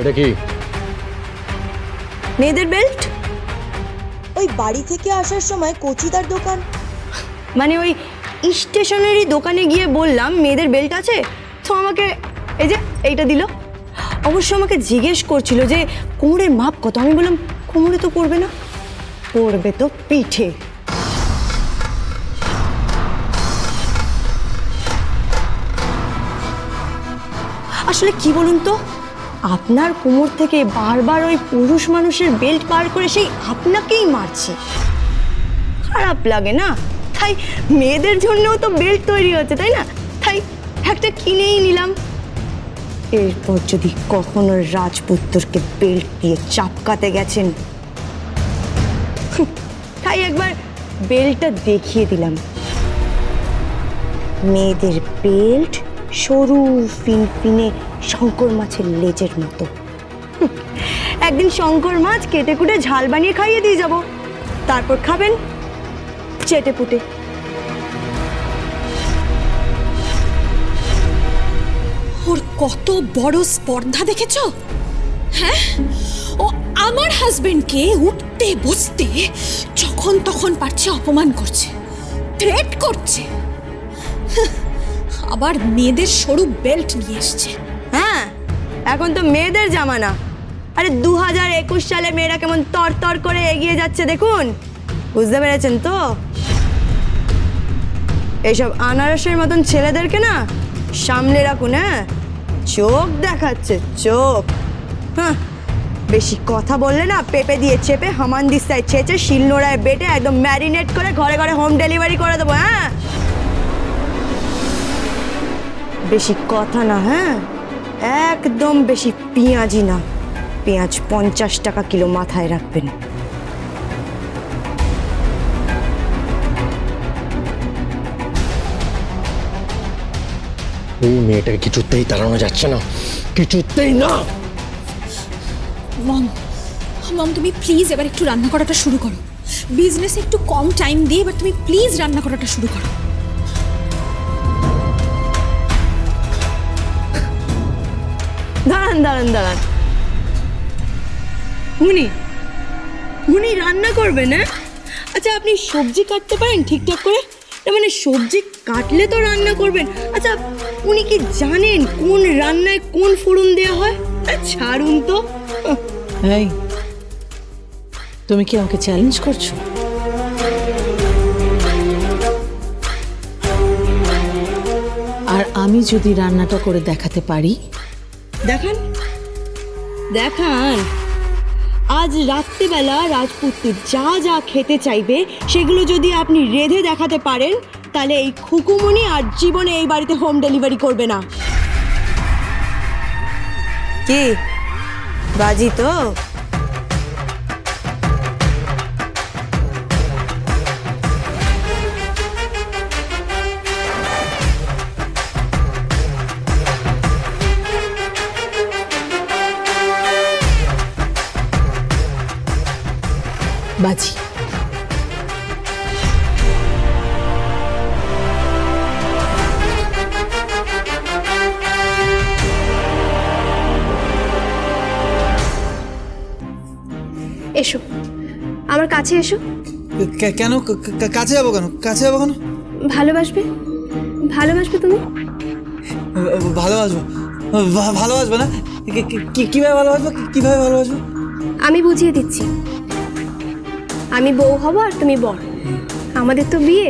এটা কি? মেয়েদের বেল্ট। ওই বাড়ি থেকে আসার সময় কচিদার দোকান, মানে ওই স্টেশনারি দোকানে গিয়ে বললাম মেয়েদের বেল্ট আছে, তো আমাকে এই যে এইটা দিল। অবশ্য আমাকে জিজ্ঞেস করছিল যে কোমরের মাপ কত। আমি বললাম কোমরে তো পড়বে না, পড়বে তো পিঠে। আসলে কি বলুন তো, আপনার কোমর থেকে বারবার ওই পুরুষ মানুষের বেল্ট বার করে সেই আপনাকেই মারছে, খারাপ লাগে না? তাই মেয়েদের জন্যও তো বেল্ট তৈরি হচ্ছে, তাই না? তাই একটা কিনেই নিলাম। এরপর যদি কখনো রাজপুত্রকে বেল্ট দিয়ে চাপকাতে গেছেন, তাই একবার বেল্টটা দেখিয়ে দিলাম। মেয়েদের বেল্ট সরু ফিনফিনে শঙ্কর মাছের লেজের মতো। একদিন শঙ্কর মাছ কেটে কুটে ঝাল বানিয়ে খাইয়ে দিয়ে যাব, তারপর খাবেন চেটে পুটে। ওর কত বড় স্পর্ধা দেখেছো? হ্যাঁ, ও আমার হাজবেন্ডকে উঠতে বসতে যখন তখন পারছে অপমান করছে, থ্রেট করছে, আবার মেয়েদের সরু বেল্ট নিয়ে এসছে। হ্যাঁ, এখন তো মেয়েদের জামানা। আরে 2021 সালে মেয়েরা কেমন তর তর করে এগিয়ে যাচ্ছে দেখুন, বুঝতে পেরেছেন তো? এইসব আনারসের মতন ছেলেদেরকে না সামলে রাখুন। হ্যাঁ, চোখ দেখাচ্ছে চোখ। হ্যাঁ, বেশি কথা বললে না পেঁপে দিয়ে চেপে হামানদিস্তায় ছেঁচে শিলনোড়ায় বেটে একদম ম্যারিনেট করে ঘরে ঘরে হোম ডেলিভারি করে দেবো। হ্যাঁ, বেশি কথা না। হ্যাঁ, একদম বেশি পেঁয়াজি না। পেঁয়াজ 50 টাকা কিলো, মাথায় রাখবেন। এই মেয়েটাকে কিছুতেই তাড়ানো যাচ্ছে না, কিছুতেই না। মম, মম তুমি প্লিজ এবার একটু রান্না করাটা শুরু করো। বিজনেসে একটু কম টাইম দিয়ে এবার তুমি প্লিজ রান্না করাটা শুরু করো। দাঁড়ান দাঁড়ান দাঁড়ান, উনি রান্না করবেন? হ্যাঁ, আচ্ছা আপনি সবজি কাটতে পারেন ঠিকঠাক করে? মানে সবজি কাটলে তো রান্না করবেন। আচ্ছা উনি কি জানেন কোন রান্নায় কোন ফোড়ন দেওয়া হয়? ছাড়ুন তো। এই, তুমি কি আমাকে চ্যালেঞ্জ করছো? আর আমি যদি রান্নাটা করে দেখাতে পারি? দেখান দেখান। আজ রাত্রিবেলা রাজপুত্র যা যা খেতে চাইবে সেগুলো যদি আপনি রেঁধে দেখাতে পারেন, তাহলে এই খুকুমনি আর জীবনে এই বাড়িতে হোম ডেলিভারি করবে না। কি বাজি তো? বাজি। এসো, আমার কাছে এসো। কেন কাছে যাবো? কেন কাছে যাবো? কেন? ভালোবাসবে, ভালোবাসবে তুমি? ভালোবাসবো? ভালোবাসবে না? কিভাবে ভালোবাসবো? কিভাবে ভালোবাসবো? আমি বুঝিয়ে দিচ্ছি। আমি বউ হব আর তুমি বর। আমাদের তো বিয়ে।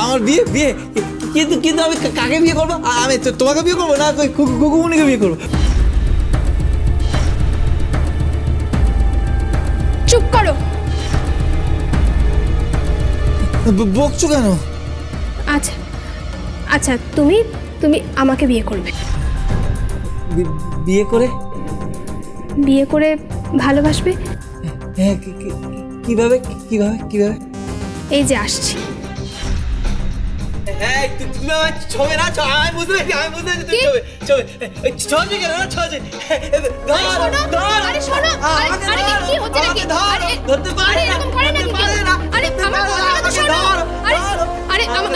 আমার বিয়ে? বিয়ে? কিন্তু আমি কাকে বিয়ে করবো? আমি তোমাকে বিয়ে করবো না, কুকুমনিকে বিয়ে করবো। চুপ করো। বকছো কেন? আচ্ছা আচ্ছা, তুমি তুমি আমাকে বিয়ে করবে। বিয়ে করে? বিয়ে করে ভালোবাসবে। হ্যাঁ, কিভাবে কিভাবে কিভাবে? এই যে আসছি। হ্যাঁ, তুমি আমার ছবে না, আমি বুঝতে পেরেছি, আমি বুঝতে পেরেছি তুমি ছবে ছবে কেন না? ছবে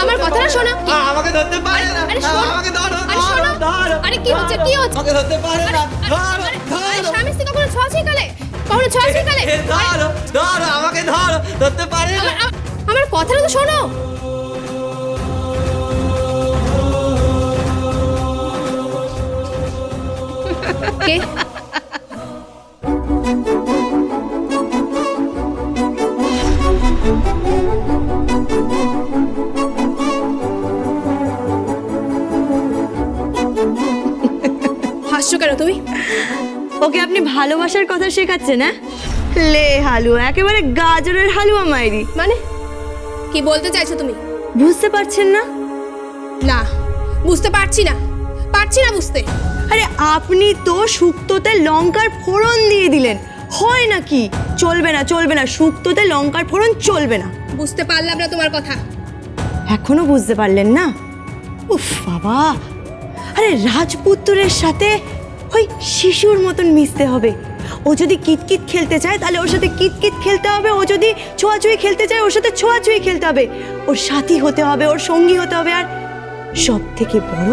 আমার কথাটা শোনো। আমাকে ধরতে পারে না, আমাকে ধরো, আরে কি হচ্ছে, কি হচ্ছে? আমাকে ধরতে পারে না, ধরো। ধরো ধরো আমাকে ধরো, ধরতে পারে না। আমার কথাটা তো শোনো। কে? হাসছো কেন তুমি? ওকে আপনি ভালোবাসার কথা শেখাচ্ছেন? হ্যাঁ, লে হালুয়া, একেবারে গাজরের হালুয়া মাইরি। মানে কি বলতে চাইছো তুমি? বুঝতে পারছেন না? না, বুঝতে পারছি না বুঝতে। আরে আপনি তো শুক্তোতে লঙ্কার ফোড়ন দিয়ে দিলেন, হয় নাকি? চলবে না চলবে না, শুক্তোতে লঙ্কার ফোড়ন চলবে না। বুঝতে পারলাম না তোমার কথা। এখনো বুঝতে পারলেন না? উফ বাবা, আরে রাজপুত্রের সাথে ওই শিশুর মতন মিশতে হবে। ও যদি কিতকিত খেলতে চায় তাহলে ওর সাথে কিতকিত খেলতে হবে, ও যদি ছোঁয়াছুঁই খেলতে চায় ওর সাথে ছোঁয়াছুঁই খেলতে হবে, ওর সাথী হতে হবে, ওর সঙ্গী হতে হবে, আর সব থেকে বড়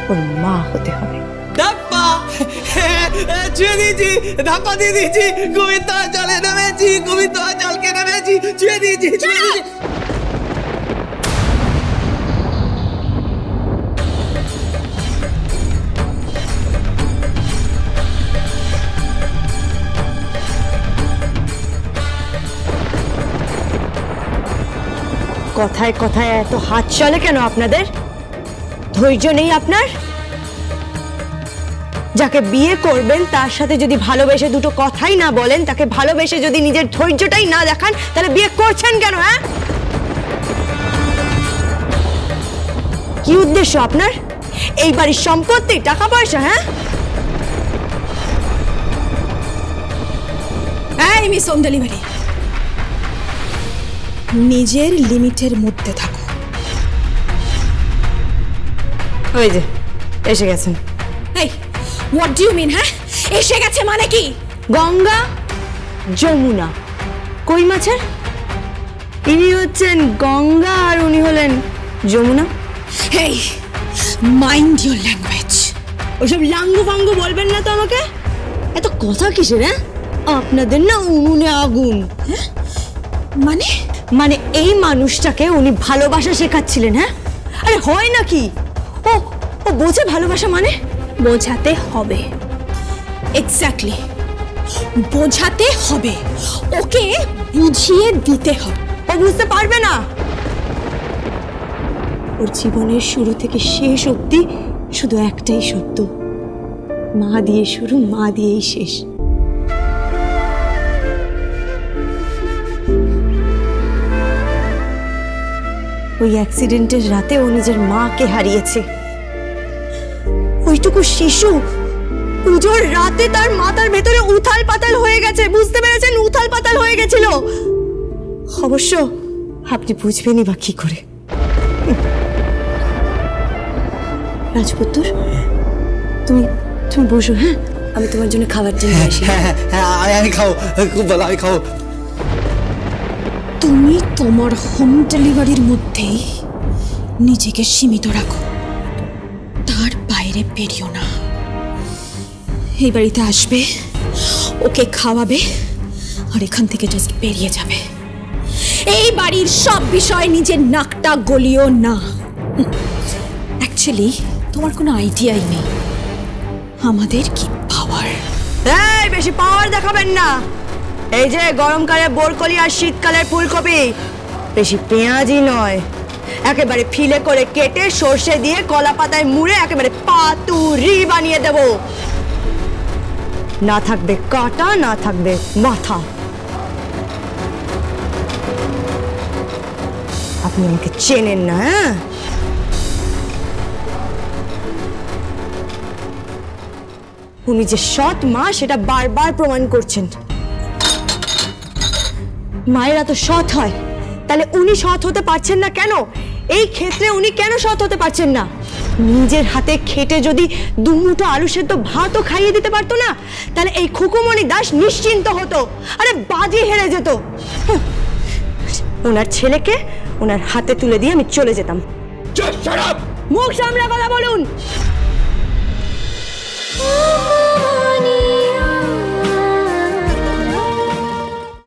ওর মা হতে হবে। ধাপ্পা ছুঁয়ে দিয়েছি, ধাপ্পা দিয়ে দিয়েছি, কবিতা জলে নেমেছি, কবিতা জলকে নেমেছি, ছুঁয়ে দিয়েছি, ছুঁয়ে দিয়েছি। কথায় কথায় এত হাত চলে কেন আপনাদের? ধৈর্য নেই আপনার? যাকে বিয়ে করবেন তার সাথে যদি ভালোবেসে দুটো কথাই না বলেন, তাকে ভালোবেসে যদি নিজের ধৈর্যটাই না দেখান, তাহলে বিয়ে করছেন কেন? হ্যাঁ, কি উদ্দেশ্য আপনার? এই বাড়ির সম্পত্তি, টাকা পয়সা? হ্যাঁ, এই মিস হোম ডেলিভারি, নিজের লিমিটের মধ্যে থাকো। ওই যে এসে গেছেন। এই হোয়াট ডু ইউ মিন? হ্যাঁ, এসে গেছে মানে কি? গঙ্গা যমুনা কই মাছের, ইনি হচ্ছেন গঙ্গা আর উনি হলেন যমুনা। এই মাইন্ড ইউর ল্যাঙ্গুয়েজ। ওসব লাঙ্গু ফাঙ্গু বলবেন না তো আমাকে। এত কথা কিসের? হ্যাঁ, আপনাদের না উনুনে আগুন। মানে মানে এই মানুষটাকে উনি ভালোবাসা শেখাচ্ছিলেন। হ্যাঁ, আরে হয় নাকি? ও ও বোঝে ভালোবাসা মানে? বোঝাতে হবে। এক্স্যাক্টলি, বোঝাতে হবে, ওকে বুঝিয়ে দিতে হবে। ও বুঝতে পারবে না। ওর জীবনের শুরু থেকে শেষ অবধি শুধু একটাই সত্য, মা দিয়ে শুরু, মা দিয়েই শেষ। ওই অ্যাক্সিডেন্টের রাতে ও নিজের মাকে হারিয়েছে। ওইটুকু শিশু পুজোর রাতে তার মাথার ভেতরে উথাল পাতাল হয়ে গেছে, বুঝতে পেরেছেন? উথাল পাতাল হয়ে গেছিল। অবশ্য আপনি বুঝবেনই বা কি করে। রাজপুত্র, তুমি তুমি বসো। হ্যাঁ, আমি তোমার জন্য খাবার জন্য আসি। আমি খাবো, খুব ভালো, আমি খাবো। তুমি তোমার হোম ডেলিভারির মধ্যেই নিজেকে সীমিত রাখো, তার বাইরে বেরিও না। এই বাড়িতে আসবে, ওকে খাওয়াবে, আর এখান থেকে জাস্ট বেরিয়ে যাবে। এই বাড়ির সব বিষয় নিজের নাকটা গলিও না। অ্যাকচুয়ালি তোমার কোনো আইডিয়াই নেই আমাদের কি পাওয়ার। এই বেশি পাওয়ার দেখাবেন না। এই যে গরমকালে বরকলি আর শীতকালের ফুলকপি, বেশি পেঁয়াজি নয়, একেবারে ফিলে করে কেটে সর্ষে দিয়ে কলা পাতায় মুড়ে একেবারে পাতুরি বানিয়ে দেব। না থাকবে কাটা, না থাকবে মাথা। আপনি আমাকে চেনেন না। হ্যাঁ, উনি যে সৎ মা সেটা বারবার প্রমাণ করছেন। মায়েরা তো সৎ হয়, তাহলে উনি সৎ হতে পারছেন না কেন? এই ক্ষেত্রে উনি কেন সৎ হতে পারছেন না? নিজের হাতে খেটে যদি দুমুঠো আলু সেদ্ধ ভাতও খাইয়ে দিতে পারতো না, তাহলে এই খুকুমণি দাস নিশ্চিন্ত হতো, আরে বাজি হেরে যেত। ওনার ছেলেকে ওনার হাতে তুলে দিয়ে আমি চলে যেতাম। মুখ সামলে কথা বলুন।